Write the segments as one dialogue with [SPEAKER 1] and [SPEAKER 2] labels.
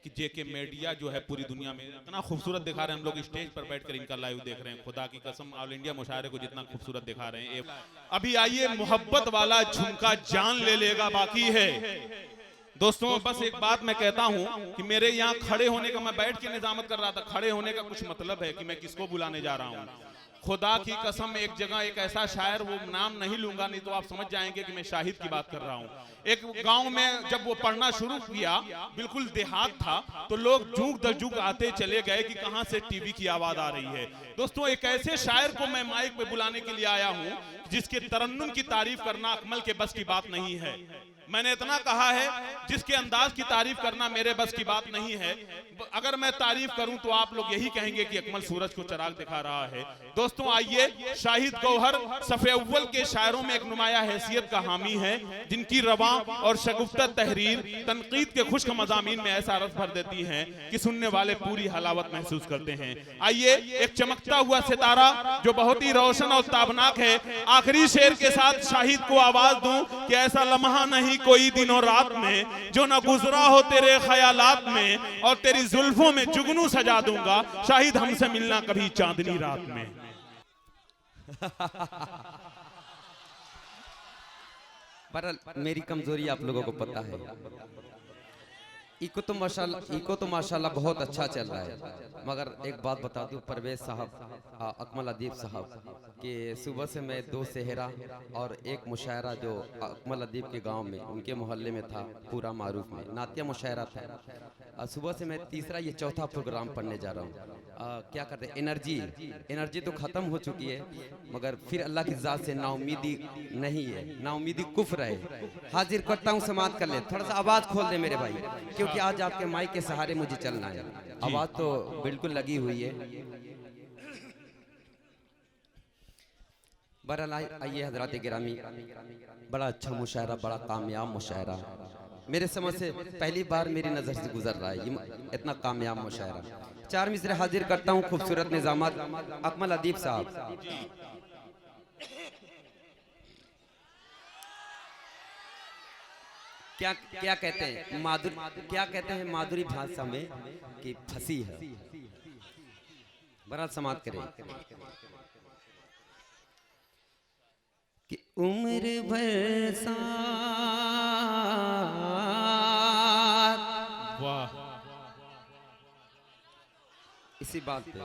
[SPEAKER 1] कि जेके मीडिया जो है पूरी दुनिया में इतना खूबसूरत दिखा रहे हैं। हम लोग स्टेज पर बैठकर इनका लाइव देख रहे हैं। खुदा की कसम ऑल इंडिया मुशायरे को जितना खूबसूरत दिखा रहे हैं। अभी आइए मोहब्बत वाला झुमका जान ले लेगा बाकी है। दोस्तों बस एक बात मैं कहता हूं कि मेरे यहाँ खड़े होने का, मैं बैठ के निजामत कर रहा था, खड़े होने का कुछ मतलब है कि मैं किसको बुलाने जा रहा हूं। खुदा की कसम एक जगह एक ऐसा शायर, वो नाम नहीं लूंगा नहीं तो आप समझ जाएंगे कि मैं शाहिद की बात कर रहा हूं। एक गांव में जब वो पढ़ना शुरू किया, बिल्कुल देहात था, तो लोग जुग दर जुग आते चले गए कि कहां से टीवी की आवाज आ रही है। दोस्तों एक ऐसे शायर को मैं माइक पे बुलाने के लिए आया हूं जिसके तरन्नुम की तारीफ करना अकमल के बस की बात नहीं है। मैंने इतना कहा है, जिसके अंदाज की तारीफ करना मेरे बस की बात नहीं है। अगर मैं तारीफ करूं तो आप लोग यही कहेंगे कि अकमल सूरज को चिराग दिखा रहा है। दोस्तों आइए, शाहिद गौहर सफ़े अव्वल के शायरों में एक नुमाया हैसियत का हामी है, जिनकी रवा और शगुफ्ता तहरीर तनकीद के खुश्क मज़ामीन में ऐसा रस भर देती हैं कि सुनने वाले पूरी हलावत महसूस करते हैं। आइए एक चमकता हुआ सितारा जो बहुत ही रोशन और ताबनाक है, आखिरी शेर के साथ शाहिद को आवाज दूं कि ऐसा लम्हा नहीं कोई दिन और रात में जो न गुजरा हो तेरे ख्यालात में, और तेरी जुल्फों में जुगनू सजा दूंगा शाहिद, हमसे मिलना कभी चांदनी रात में।
[SPEAKER 2] पर मेरी कमजोरी आप लोगों को पता है। इको तो माशाल्लाह बहुत अच्छा चल रहा है। मगर एक बात बता दूं, परवेज साहब, अकमल अदीब साहब कि सुबह से मैं 2 सेहरा और एक मुशायरा जो अकमल अदीब के गांव में उनके मोहल्ले में था, पूरा मारूफ में नातिया मुशायरा था। सुबह से मैं तीसरा ये चौथा प्रोग्राम पढ़ने जा रहा हूँ। क्या करते हैं, एनर्जी तो ख़त्म हो चुकी है, मगर फिर अल्लाह की ज़ात से नाउमीदी नहीं है, नाउमीदी कुफ्र है। हाजिर करता हूँ, समाप्त कर ले। थोड़ा सा आवाज़ खोल दे मेरे भाई, क्योंकि आज आपके माइक के सहारे मुझे चलना है। आवाज़ तो बिल्कुल लगी हुई है। बहरहाल आइए हजरात गिरामी, बड़ा अच्छा मुशायरा, बड़ा कामयाब मुशायरा, मेरे समझ से पहली बार मेरी नज़र से गुजर रहा है ये इतना कामयाब मुशायरा। 4 मिसरे हाजिर करता हूँ, खूबसूरत निज़ामत अकमल अदीब साहब। क्या क्या कहते हैं माधुरी भाषा में कि फंसी है। बहरहाल समाप्त करें कि उम्र भर साथ,
[SPEAKER 1] वाह,
[SPEAKER 2] इसी बात पे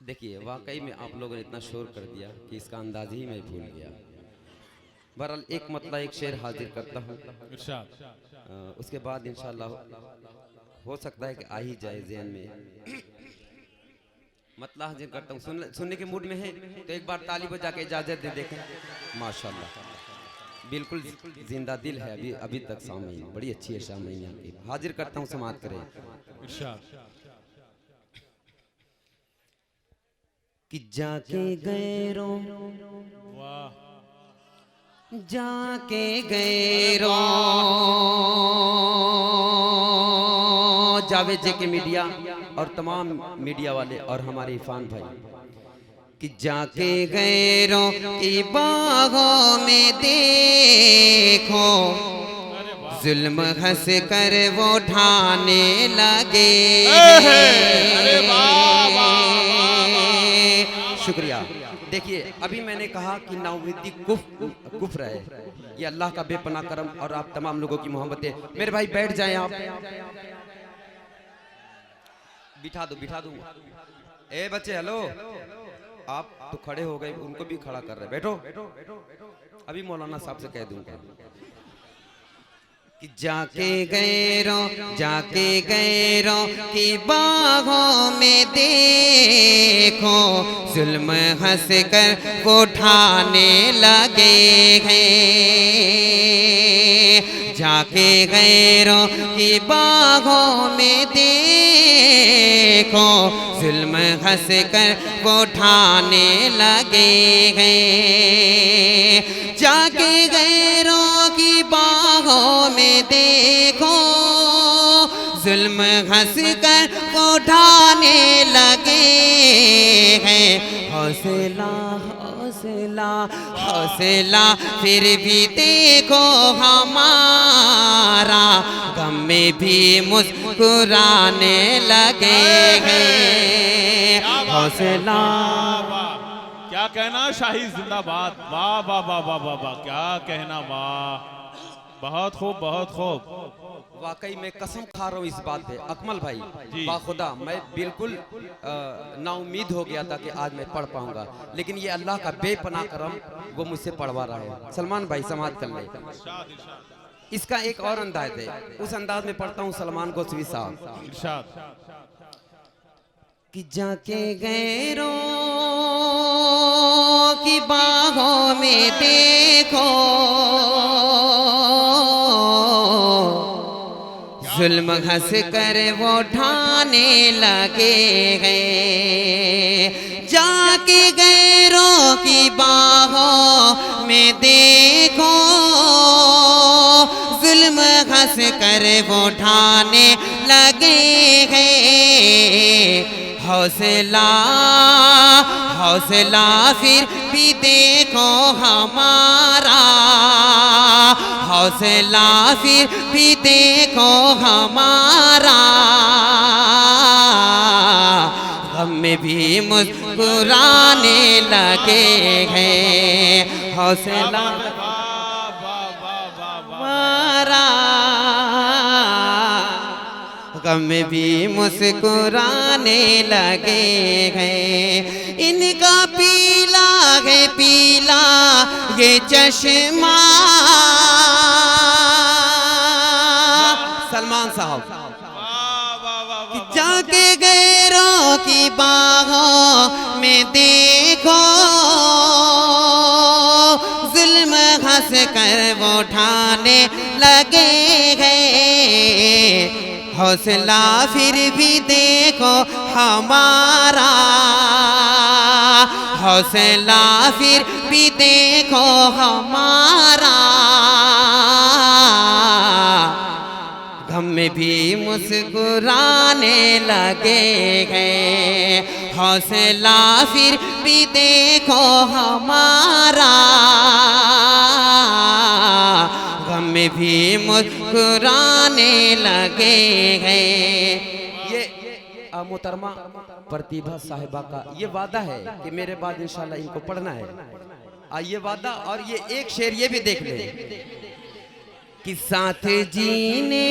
[SPEAKER 2] देखिए, वाकई में आप लोगों ने इतना शोर कर दिया कि इसका अंदाज ही मैं भूल गया। बहरहाल एक मतलब एक शेर हाजिर करता हूँ, उसके बाद इंशाल्लाह हो सकता है कि आ ही जाए ज़हन में। मतलब हाजिर करता हूँ, सुनने के मूड में है तो एक बार ताली बजा के इजाज़त दे देखें। माशाल्लाह बिल्कुल जिंदा दिल है अभी तक सामईन, बड़ी अच्छी है सामईन आपकी। हाजिर करता हूँ, समाप्त करें कि जाके गैरों, जाके गैरों, जावेद जेके मीडिया और तमाम मीडिया वाले और हमारे इरफान भाई कि जाके गैरों की बागों में देखो, जुल्म हंस कर वो ढाने लगे। शुक्रिया। देखिए, अभी मैंने कहा कि नाउमीदी कुफ्र है, ये अल्लाह का बेपनाह करम और आप तमाम लोगों की मोहब्बत है। मेरे भाई बैठ जाएं, आप बिठा दो। ए बच्चे, हेलो, आप तो खड़े हो गए, उनको भी खड़ा कर रहे, बैठो। अभी मौलाना साहब से कह दूंगा कि जाके गैरों की बाहों में देखो, जुल्म हंस कर वो ढाने लगे हैं। जाके गैरों की बाहों में देखो, जुल्म हंस कर वो ठाने लगे हैं। जाके गैरों की बाहों में देखो, जुल्म हंस कर वो ठाने लगे हैं। हौसला हौसला हौसला फिर भी देखो हमारा, गम में भी मुस्कुराने लगे हैं। हौसला।
[SPEAKER 1] क्या कहना शाही जिंदाबाद, वाह वाह वाह वाह वाह वाह, क्या कहना, वाह, बहुत खूब बहुत खूब।
[SPEAKER 2] वाकई में कसम खा रहा हूँ इस बात पे अकमल भाई, बाखुदा मैं बिल्कुल नाउमीद हो गया था कि आज मैं पढ़ पाऊंगा, लेकिन ये अल्लाह का बेपनाह करम वो मुझसे पढ़वा रहा है। सलमान भाई समाज कर ले। इसका एक और अंदाज है, उस अंदाज में पढ़ता हूँ सलमान गोस्वी साहब कि जाके गैरों की बाहों में देखो, जुल्म हंस कर वो ठाने लगे हैं। जाके गैरों की बाहों में देखो, जुल्म हंस कर वो ठाने लगे हैं। हौसला हौसला फिर भी देखो हमारा, हौसला फिर भी देखो हमारा, गम में भी मुस्कुराने लगे हैं। हौसला हमारा, गम में भी मुस्कुराने लगे हैं। इनका पीला है पीला ये चश्मा, सलमान साहब जाके गैरों की बाहों में देखो, जुल्म हंस कर वो ठाने लगे हैं। हौसला फिर भी देखो हमारा, हौसला फिर भी देखो हमारा, गम में भी मुस्कुराने लगे हैं। हौसला फिर भी देखो हमारा, गम में भी मुस्कुराने लगे हैं। ये मोहतरमा प्रतिभा साहिबा का ये वादा है कि मेरे बाद इंशाल्लाह इनको पढ़ना है। ये वादा, और ये एक शेर ये भी देख ले कि साथ जीने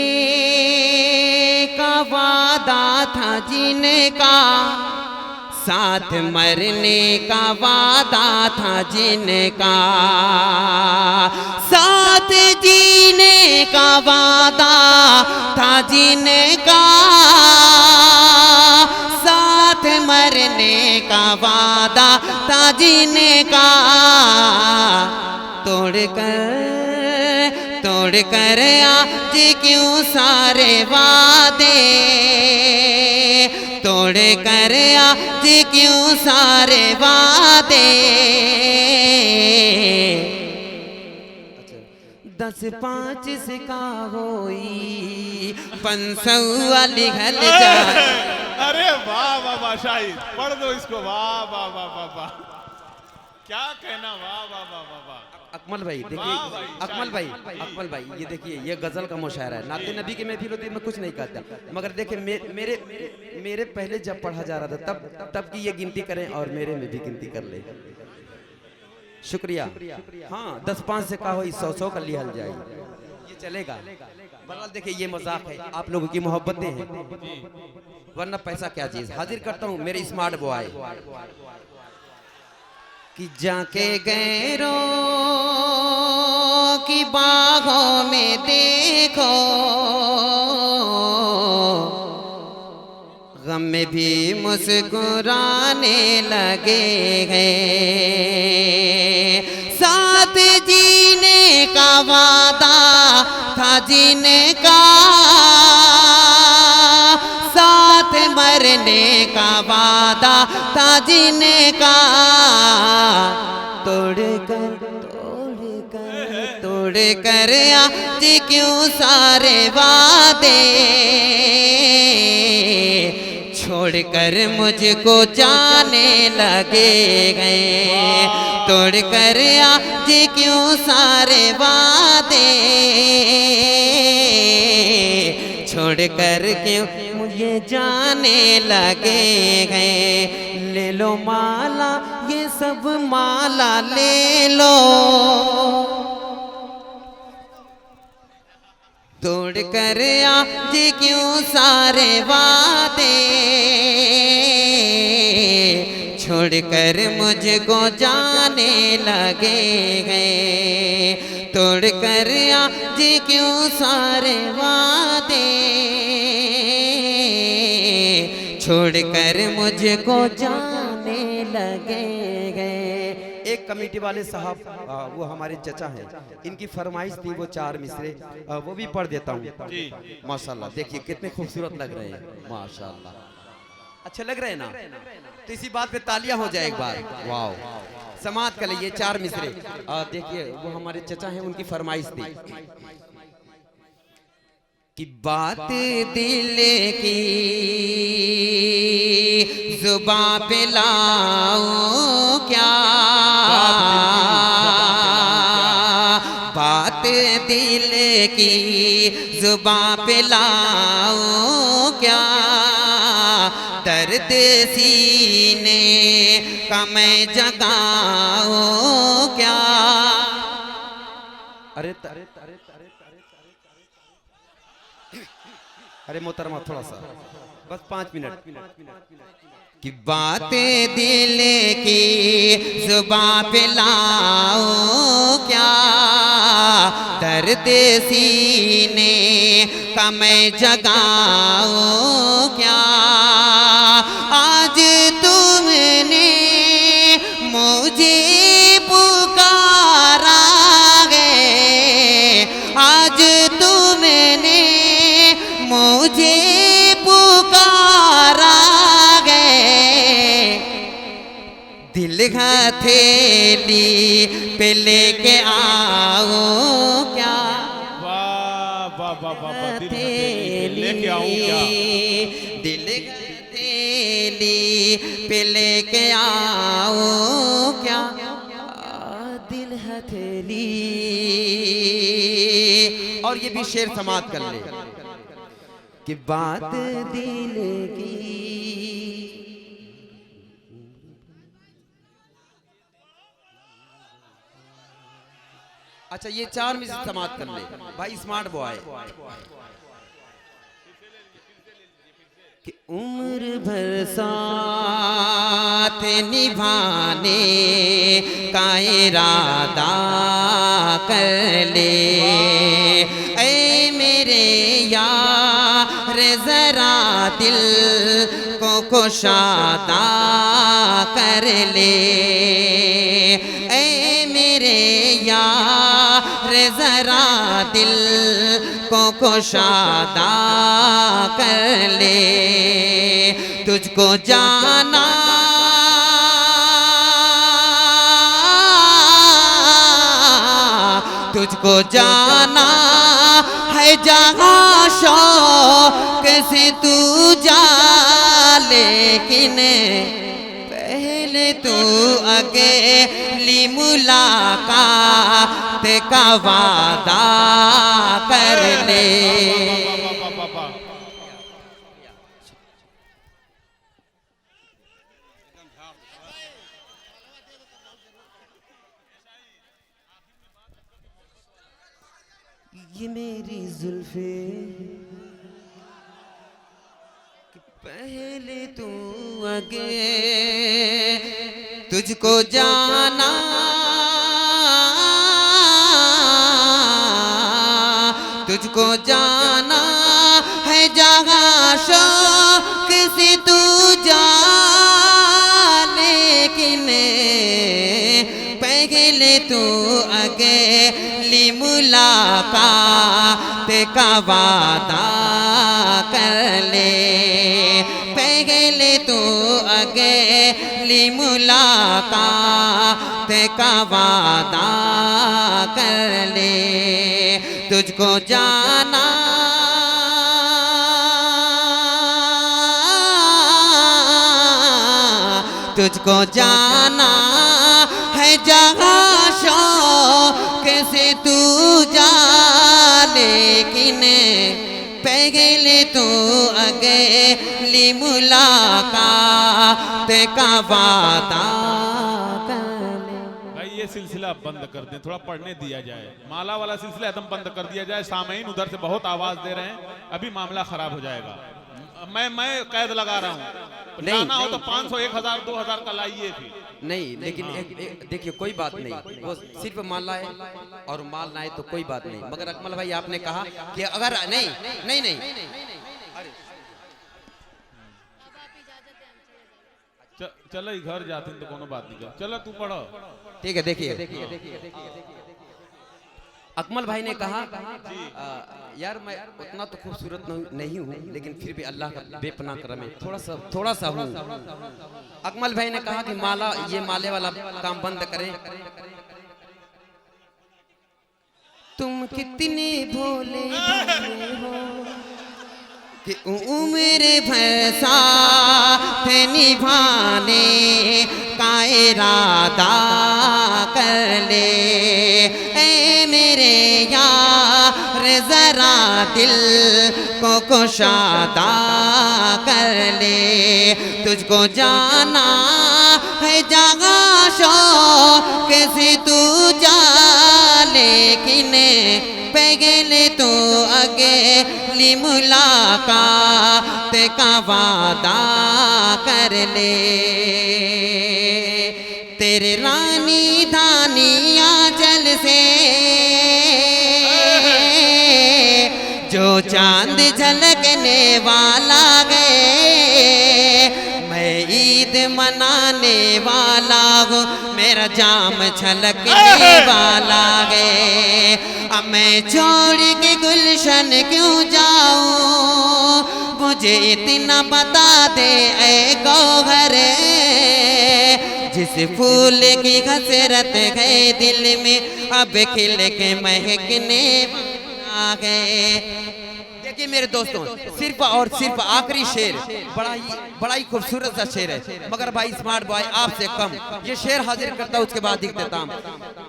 [SPEAKER 2] का वादा था जिनका, साथ मरने का वादा था जिनका, साथ जीने का वादा था जिनका, साथ मरने का वादा था जिनका, तोड़ कर आज क्यों सारे वादे, तोड़ कर आज क्यों सारे वादे, 10-5 से का होई 500 लिखल जाए।
[SPEAKER 1] अरे वाह वाह वाह, शाहिद पढ़ दो इसको, वाह वाह वाह वाह वाह, क्या कहना, वाह वाह वाह वाह वाह।
[SPEAKER 2] अकमल भाई देखिए, अकमल भाई ये देखिए, ये गजल का मुशायरा है। नाते नबी के महफिल होती है, मैं कुछ नहीं कहता, मगर देखिए मेरे पहले जब पढ़ा जा रहा था तब की ये गिनती करें और मेरे में भी गिनती कर ले। शुक्रिया। हाँ 10-5 से का हो 100 का लिहल जाए, ये चलेगा। बहरहाल देखिए ये मजाक है, आप लोगों की मोहब्बतें हैं, वरना पैसा क्या चीज। हाजिर करता हूँ मेरे स्मार्ट बॉय कि जाके गैरों की बाहों में देखो, गम में भी मुस्कुराने लगे हैं। साथ जीने का वादा था जिनका, साथ मरने का वादा वादा था जीने का, तोड़ कर आज क्यों सारे वादे, छोड़कर मुझको जाने लगे गए, तोड़ कर आज क्यों सारे वादे, छोड़ कर क्यों मुझे जाने लगे गए। ले लो माला ये सब माला ले लो, तोड़ कर आज क्यों सारे वादे, छोड़ कर मुझको जाने लगे गए, तोड़ कर आज क्यों सारे वादे, छोड़ कर मुझको जाने लगे गए। एक कमेटी वाले साहब वो हमारे चचा हैं, इनकी फरमाइश थी वो 4 मिसरे, वो भी पढ़ देता हूँ। माशाल्लाह देखिए कितने खूबसूरत लग रहे हैं, माशाल्लाह अच्छा लग रहे हैं ना, तो इसी बात पे तालियां हो जाए एक बार। वाह समाज के लिए 4 मिसरे देखिए वो हमारे चचा हैं, उनकी फरमाइश थी कि बात दिल की जुबां पे लाऊं क्या, बात दिल की जुबां पे लाऊं क्या, दर्द सीने का मैं जगाऊं क्या। अरे अरे मोहतरमा थोड़ा सा बस 5 मिनट कि बातें दिल की जुबां पे लाऊं क्या, दर्द सीने का मैं जगाऊं क्या। आज तुमने मुझे पुकारा है, आज तुमने मुझे पुकारा गए, दिल हथेली पे लेके आओ क्या।
[SPEAKER 1] वाह वाह वाह वाह, दिल हथेली लेके आऊं क्या,
[SPEAKER 2] दिल हथेली पे लेके आओ क्या, दिल हथेली। और ये भी शेर समाप्त कर ले कि बात दिल की। अच्छा ये 4 में से समाप्त कर ले भाई स्मार्ट बॉय कि उम्र भर साथ निभाने का इरादा कर ले, ऐ मेरे यार जरा दिल को कुशादा कर ले, ऐ मेरे यार जरा दिल को कुशादा कर ले। तुझको जाना तुझको जाना है जहाँ शौक से तू जा, लेकिन पहले तू अकेली मुलाकात का वादा कर ले। ये मेरी जुल्फे पहले तू आगे, तुझको जाना तुझको जाना है जहाँ शौक से तू जा, लेकिन पहले तू अकेली मुलाकात का वादा कर ले, पहले तू अकेली ली मुलाकात का वादा कर ले, तुझको जाना तुझको जाना है जहाँ शौक से तू जा, लेकिन पहले तू अगली मुलाकात का वादा कर ले।
[SPEAKER 1] भाई ये सिलसिला बंद कर दें, थोड़ा पढ़ने दिया जाए। माला वाला सिलसिला एकदम बंद कर दिया जाए। सामईन उधर से बहुत आवाज दे रहे हैं, अभी मामला खराब हो जाएगा। मैं कैद लगा रहा हूँ, जाना हो तो 500 1000 2000 का लाइए फिर।
[SPEAKER 2] नहीं लेकिन देखिए कोई बात नहीं, वो सिर्फ माल लाए और माल ना आए तो कोई बात नहीं। मगर अकमल भाई आपने कहा कि अगर नहीं नहीं नहीं,
[SPEAKER 1] चलो घर जाते हैं तो कोनो बात नहीं कर, चलो तू पढ़ो।
[SPEAKER 2] ठीक है। देखिए अकमल भाई ने कहा यार मैं उतना तो खूबसूरत नहीं हूँ, लेकिन फिर भी अल्लाह का बेपनाह करम है, थोड़ा सा हूँ। अकमल भाई ने कहा कि ये माले वाला काम बंद करें। तुम कितने भोले हो कि उम्र भर साथ निभाने का इरादा कर ले, ऐ मेरे यार जरा दिल को कुशादा कर ले, तुझको जाना है जहाँ शौक से तू जा, लेकिन पहले तो अगली मुलाकात का वादा कर ले। तेरे रानी धानिया जल से जो चांद झलकने वाला गए, मैं ईद मनाने वाला हूँ, मेरा जाम छलकने वाला है। अब मैं छोड़ के गुलशन क्यों जाऊँ, मुझे इतना बता दे ऐ गौहर, जिस फूल की हसरत है दिल में अब खिल के महकने आ गए। देखिए मेरे दोस्तों, सिर्फ और सिर्फ आखिरी शेर बड़ा ही खूबसूरत सा शेर है, मगर भाई स्मार्ट बॉय आपसे कम ये शेर हाजिर करता हूँ, उसके बाद लिख देता हूँ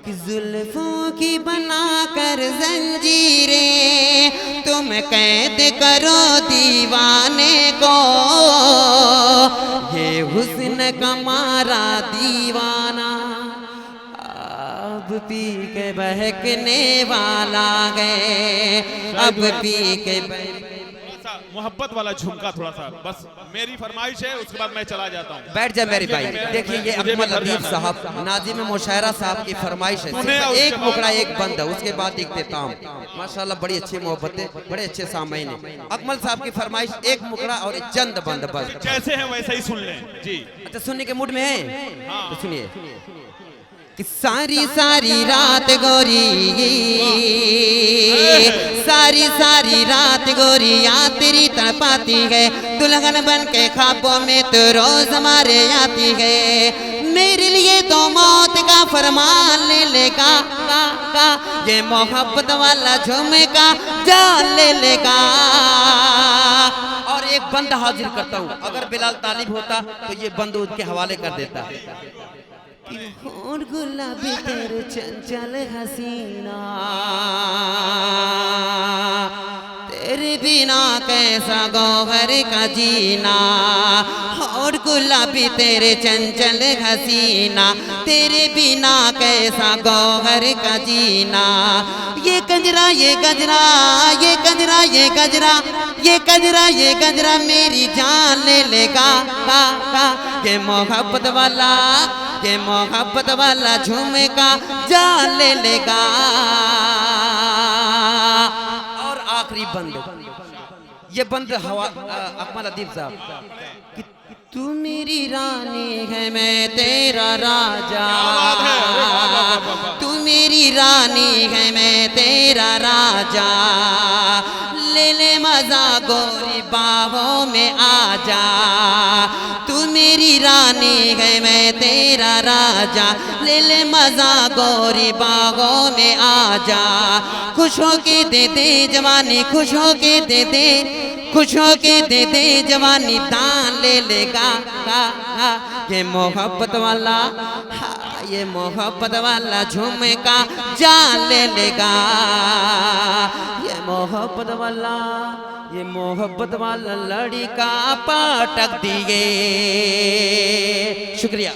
[SPEAKER 2] कि जुल्फों की बनाकर जंजीरें तुम कैद करो दीवाने को, ये हुस्न का मारा दीवाना अब पी के बहकने वाला है, अब पी के
[SPEAKER 1] मोहब्बत वाला झुमका थोड़ा सा बस मेरी फरमाइश है, उसके बाद मैं चला जाता हूँ।
[SPEAKER 2] बैठ जा मेरे भाई। देखिए ये अकमल अदीब साहब नाजिम मुशायरा साहब की फरमाइश है, एक मुकड़ा एक बंद है, उसके बाद लिख देता हूँ। माशाल्लाह बड़ी अच्छी मोहब्बतें, बड़े अच्छे सामईन है। अकमल साहब की फरमाइश एक मुकड़ा और चंद बंद बस,
[SPEAKER 1] जैसे है वैसे ही सुन लें जी।
[SPEAKER 2] अच्छा सुनने के मूड में है तो सुनिए कि सारी सारी रात गोरी, सारी सारी रात गोरियाँ तेरी तड़पाती है, दुल्हन बन के ख्वाबों में तो रोज हमारे आती है, मेरे लिए तो मौत का फरमान ले लेगा का, ये मोहब्बत वाला झुमका जान ले लेगा। और एक बंद हाजिर करता हूँ, अगर बिलाल तालिब होता तो ये बंद उसके हवाले कर देता। और गुलाबी तेरे चंचल हसीना, तेरे बिना कैसा गौहर का जीना, और गुलाबी तेरे चंचल हसीना, तेरे बिना कैसा गौहर का जीना, ये गजरा ये गजरा ये गजरा ये गजरा ये गजरा ये गजरा मेरी जान ले लेगा का, ये मोहब्बत वाला झुमका जान ले लेगा। और आखिरी बंद, ये बंद हवा अकमल अदीब साहब कि तू मेरी रानी है मैं तेरा राजा, तू मेरी रानी है मैं तेरा राजा, ले ले मजा गोरी बाहों में आजा, तू मेरी रानी
[SPEAKER 3] रानी है मैं तेरा राजा, ले ले मजा गोरी बागों में आजा। खुश हो के दे दे जवानी, खुश हो के दे दे, खुश हो के दे दे जवानी, दान ले लेगा ये मोहब्बत वाला, ये मोहब्बत वाला झुमका जान ले लेगा। ये मोहब्बत वाला, ये मोहब्बत वाला लड़का पटक दिए। शुक्रिया,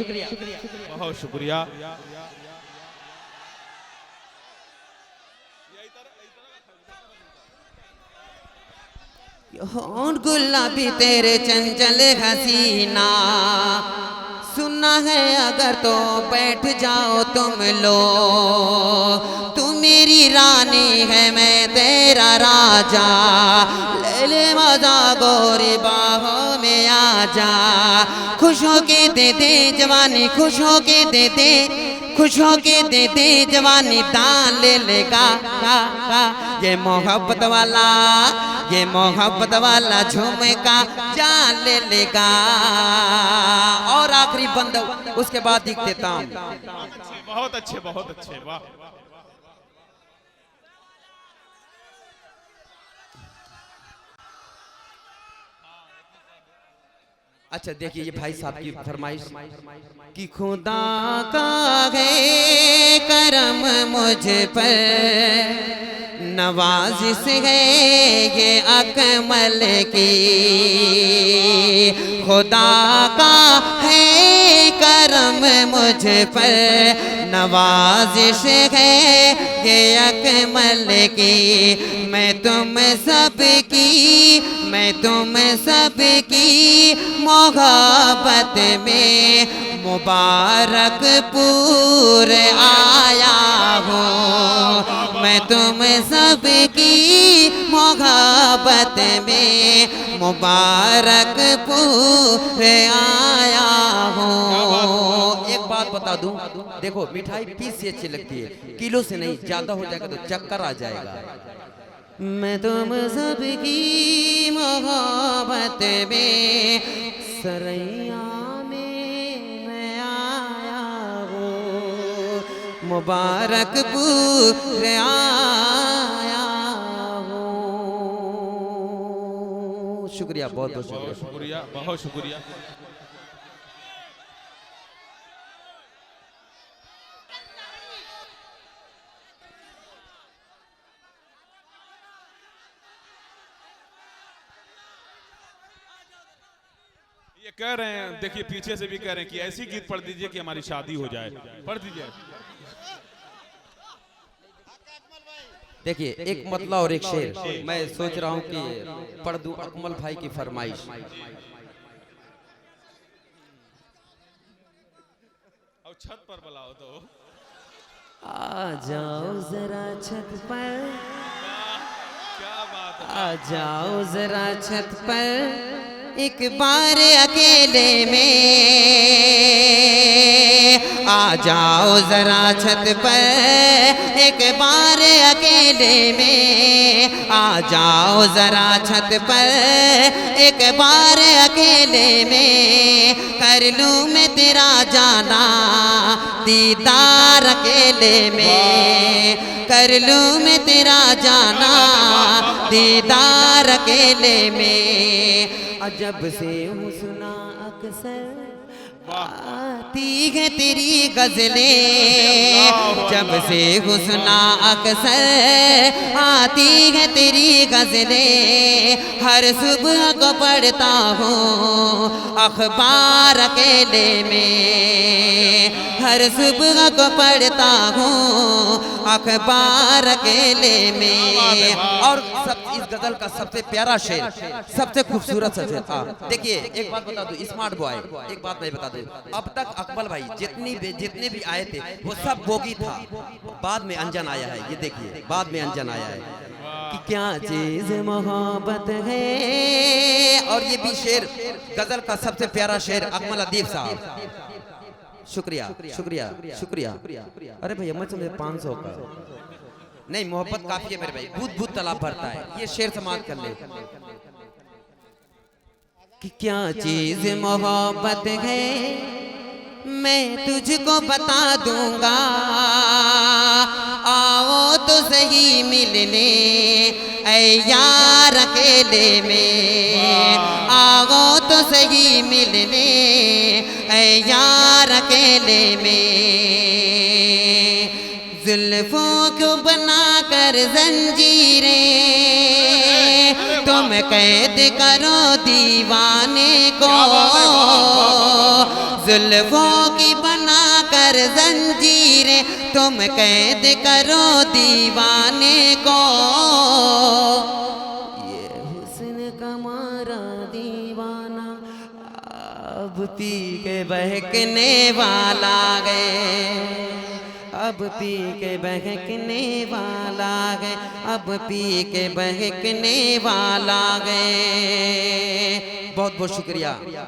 [SPEAKER 1] बहुत शुक्रिया।
[SPEAKER 3] होंठ गुलाबी तेरे चंचल हसीना, सुना है अगर तो बैठ जाओ तुम लोग। तू मेरी रानी है मैं तेरा राजा, ले ले मजा गोरी बाहों में आजा। खुश हो के दे दे जवानी, खुश हो के दे दे, खुश हो के दे दे जवानी, दान ले लेगा ये मोहब्बत वाला, ये मोहब्बत वाला झुमका जान ले लेगा। और आखिरी बंद उसके बाद दिख देता हूँ।
[SPEAKER 1] बहुत अच्छे, बहुत अच्छे, वाह।
[SPEAKER 2] अच्छा देखिए ये भाई साहब की फरमाइश
[SPEAKER 3] कि खुदा का है करम मुझ पर, नवाजिश है ये अकमल की। खुदा का है करम मुझ पर, नवाजिश है ये अकमल की। मैं तुम सबकी, मैं तुम सबकी मोहब्बत में मुबारक पूर आया हूँ। मैं तुम सबकी मोहब्बत में मुबारक पूर आया हूँ। एक बात बता दूं, देखो मिठाई पीस से अच्छी लगती है, किलो से नहीं। ज्यादा हो जाएगा तो चक्कर आ जाएगा। मैं तुम सबकी मोहब्बत में सरैया में मैं आया हूँ, मुबारक पूर आया हूँ। शुक्रिया, बहुत बहुत शुक्रिया,
[SPEAKER 1] शुक्रिया, बहुत शुक्रिया। ये कह रहे हैं, देखिए पीछे से भी कह रहे हैं कि ऐसी गीत पढ़ दीजिए कि हमारी शादी हो जाए। पढ़ दीजिए।
[SPEAKER 2] देखिए एक मतला और एक शेर मैं सोच रहा हूँ कि पढ़ दूं अकमल भाई की फरमाइश।
[SPEAKER 1] और छत पर बुलाओ तो।
[SPEAKER 3] आ जाओ जरा छत पर,
[SPEAKER 1] क्या बात है।
[SPEAKER 3] आ जाओ जरा छत पर एक बार अकेले में। आ जाओ जरा छत पर एक बार अकेले में। आ जाओ जरा छत पर एक बार अकेले में। कर लूँ मैं तेरा जाना दीदार अकेले में। कर लूँ मैं तेरा जाना दीदार अकेले में। अजब से हूँ सुना अक्सर आती है तेरी गजलें। जब से हुस्ना अक्सर आती है तेरी गजलें। हर सुबह को पढ़ता हूँ अखबार अकेले में। हर सुबह को पढ़ता हूँ अखबार अकेले में। और सब इस गजल का सबसे प्यारा शेर, सबसे खूबसूरत शेर। देखिए एक बात बता दूं स्मार्ट बॉय, एक बात मैं बता दूं, अब तक अकमल भाई जितने भी आए थे वो सब बोगी था। बाद में अंजन आया है, ये देखिए बाद में अंजन आया है कि क्या चीज मोहब्बत है। और ये भी शेर गजल का सबसे प्यारा शेर अकमल अदीब साहब। शुक्रिया शुक्रिया शुक्रिया। अरे भैया मैं समझे 500 का नहीं, मोहब्बत काफी है मेरे भाई, भूत भूत तालाब भरता है। ये शेर समाप्त कर ले कि क्या चीज मोहब्बत है मैं तुझको बता दूंगा, आओ तो सही मिलने ऐ यार अकेले में, आओ तो सही मिलने ऐ यार अकेले में। जुल्फों को बनाकर जंजीरें तुम कैद करो दीवाने को, जुल्फों की बनाकर जंजीरें तुम कैद करो दीवाने को। ये हुस्न का मारा दीवाना अब पी के बहकने वाला गए, अब पी के बहकने वाला गए, अब पी के बहकने वाला गए। बहुत बहुत शुक्रिया।